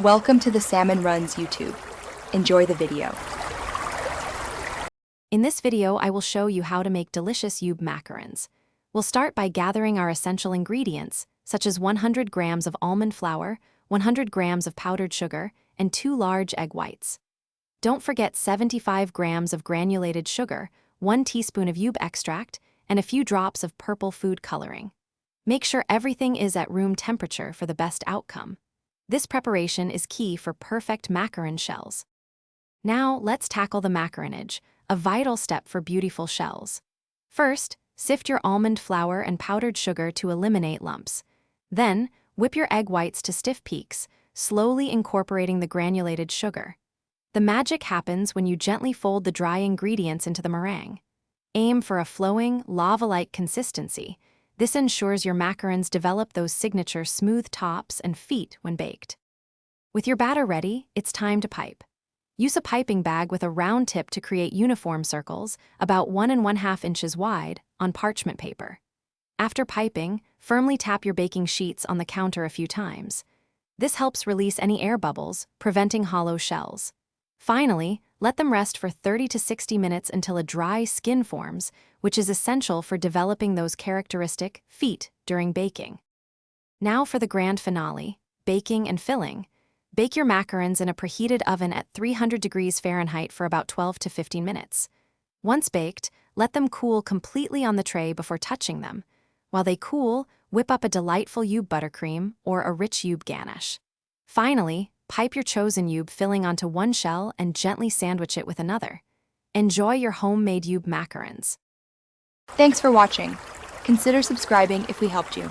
Welcome to the Salmon Runs YouTube. Enjoy the video. In this video, I will show you how to make delicious Ube macarons. We'll start by gathering our essential ingredients, such as 100 grams of almond flour, 100 grams of powdered sugar, and 2 large egg whites. Don't forget 75 grams of granulated sugar, 1 teaspoon of Ube extract, and a few drops of purple food coloring. Make sure everything is at room temperature for the best outcome. This preparation is key for perfect macaron shells. Now, let's tackle the macaronage, a vital step for beautiful shells. First, sift your almond flour and powdered sugar to eliminate lumps. Then, whip your egg whites to stiff peaks, slowly incorporating the granulated sugar. The magic happens when you gently fold the dry ingredients into the meringue. Aim for a flowing, lava-like consistency. This ensures your macarons develop those signature smooth tops and feet when baked. With your batter ready, it's time to pipe. Use a piping bag with a round tip to create uniform circles, about 1 1/2 inches wide, on parchment paper. After piping, firmly tap your baking sheets on the counter a few times. This helps release any air bubbles, preventing hollow shells. Finally, let them rest for 30 to 60 minutes until a dry skin forms, which is essential for developing those characteristic feet during baking. Now for the grand finale, baking and filling. Bake your macarons in a preheated oven at 300 degrees Fahrenheit for about 12 to 15 minutes. Once baked, let them cool completely on the tray before touching them. While they cool, whip up a delightful Ube buttercream or a rich Ube ganache. Finally, pipe your chosen Ube filling onto one shell and gently sandwich it with another. Enjoy your homemade Ube macarons. Thanks for watching. Consider subscribing if we helped you.